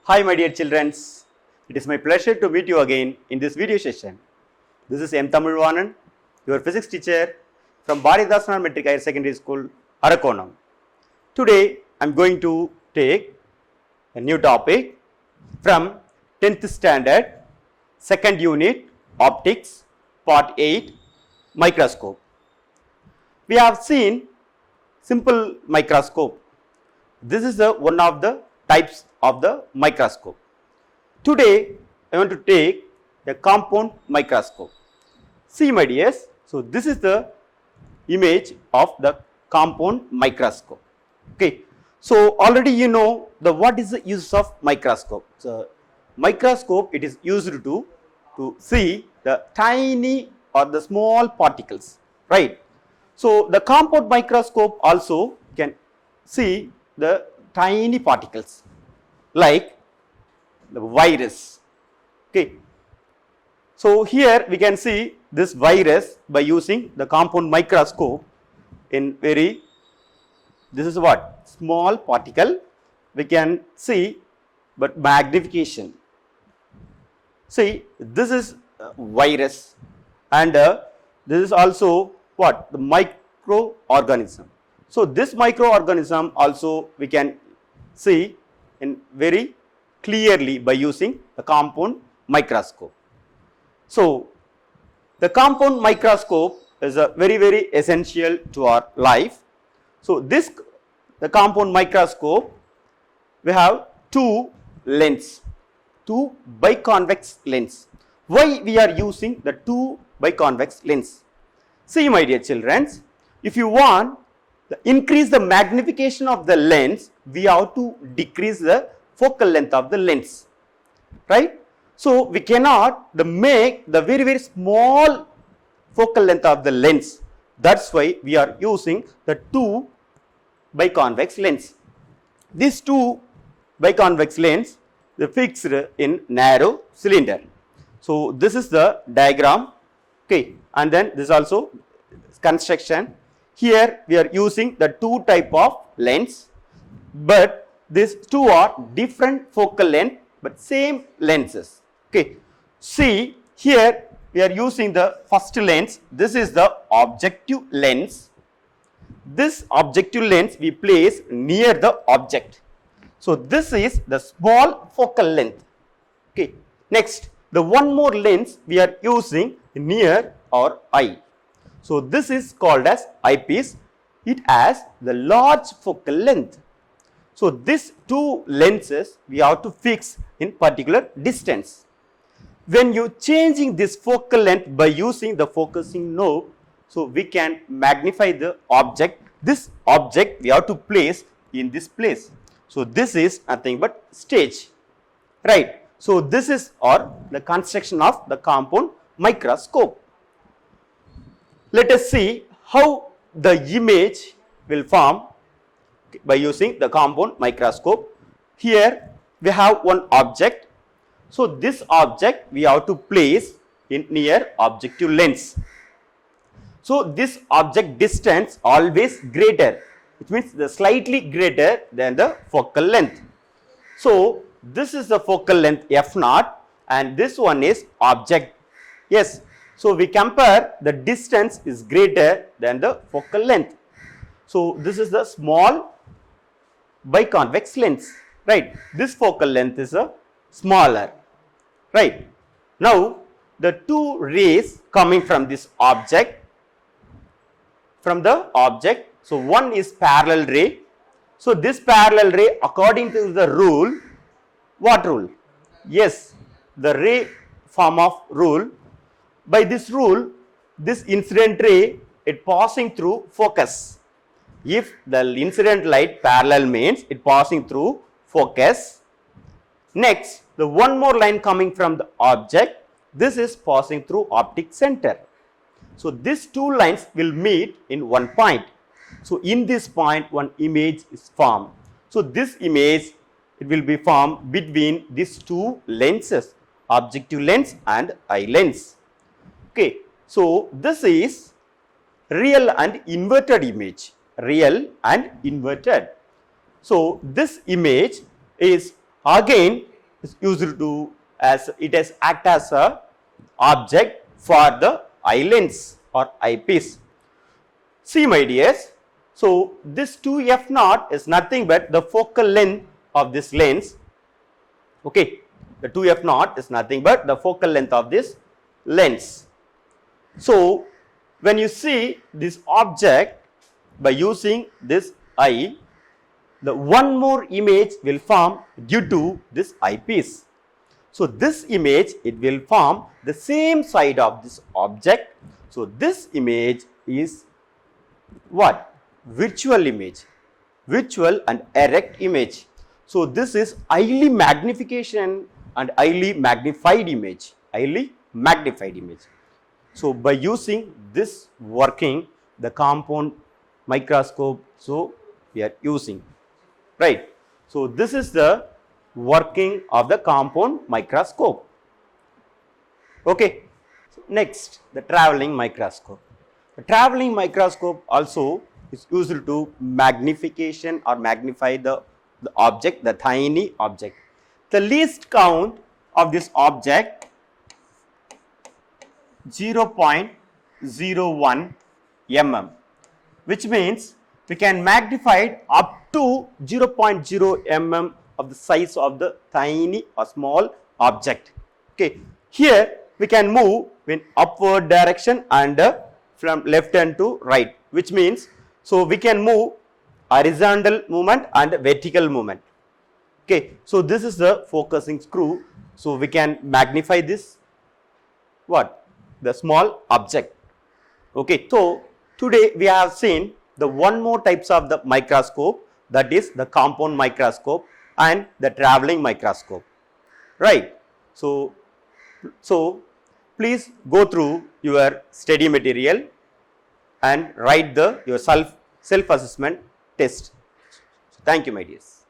Hi my dear children, it is my pleasure to meet you again in this video session. This is M. Tamilvanan, your physics teacher from Bharathidasan Metric Higher Secondary School, Arakonam. Today I am going to take a new topic from 10th standard, second unit, optics, part 8, microscope. We have seen simple microscope. This is one of the types of the microscope. Today I want to take a compound microscope. See my dears, so this is the image of the compound microscope. Okay, so already you know what is the use of microscope. So microscope, it is used to see the tiny or the small particles, right? So the compound microscope also can see the tiny particles like the virus. Okay, so here we can see this virus by using the compound microscope in this is what, small particle we can see, but magnification. See, this is virus, and this is also what, the microorganism. So this microorganism also we can see in very clearly by using the compound microscope. So the compound microscope is a very essential to our life. So the compound microscope, we have two lens, two biconvex lens. Why we are using the two biconvex lens? See my dear children, if you want to increase the magnification of the lens, we have to decrease the focal length of the lens, right? So we cannot make the very small focal length of the lens. That's why we are using the two biconvex lens. These two biconvex lens, they fixed in narrow cylinder. So this is the diagram, okay, and then this also construction. Here we are using the two type of lens, but these two are different focal length but same lenses. Okay, see here we are using the first lens. This is the objective lens. This objective lens we place near the object. So this is the small focal length. Okay, next the one more lens we are using near our eye. So this is called as eyepiece. It has the large focal length. So these two lenses we have to fix in particular distance. When you changing this focal length by using the focusing knob, so we can magnify the object. This object we have to place in this place. So this is nothing but stage, right? So this is the construction of the compound microscope. Let us see how the image will form by using the compound microscope. Here we have one object. So this object we have to place in near objective lens. So this object distance always greater, which means the slightly greater than the focal length. So this is the focal length f0 and this one is object. Yes. So we compare the distance is greater than the focal length. So this is the small biconvex lens, right? This focal length is a smaller, right? Now the two rays coming from this object, so one is parallel ray. So this parallel ray, according to the rule, what rule? Yes, the ray form of rule. By this rule, this incident ray, it passing through focus. If the incident light parallel means it passing through focus. Next, the one more line coming from the object, this is passing through optic center. So these two lines will meet in one point. So in this point, one image is formed. So this image, it will be formed between these two lenses, objective lens and eye lens. Okay, so this is real and inverted image, So this image is again is used to as it has act as a object for the eye lens or eyepiece. See my dears, so this 2f0 is nothing but the focal length of this lens. Okay, the 2f0 is nothing but the focal length of this lens. So when you see this object by using this eye, the one more image will form due to this eyepiece. So this image, it will form the same side of this object. So this image is what? Virtual image, virtual and erect image. So this is highly magnification and highly magnified image, highly magnified image. So by using this working the compound microscope, so we are using, right. So this is the working of the compound microscope. Okay. So next, the traveling microscope. The traveling microscope also is used to magnification or magnify the object, the tiny object. The least count of this object 0.01 mm, which means we can magnify it up to 0.0 mm of the size of the tiny or small object. Okay, here we can move in upward direction and from left hand to right, which means so we can move horizontal movement and vertical movement. Okay, so this is the focusing screw. So we can magnify this what? The small object. Okay, so today we have seen the one more types of the microscope, that is the compound microscope and the traveling microscope, right. So please go through your study material and write your self assessment test. Thank you my dears.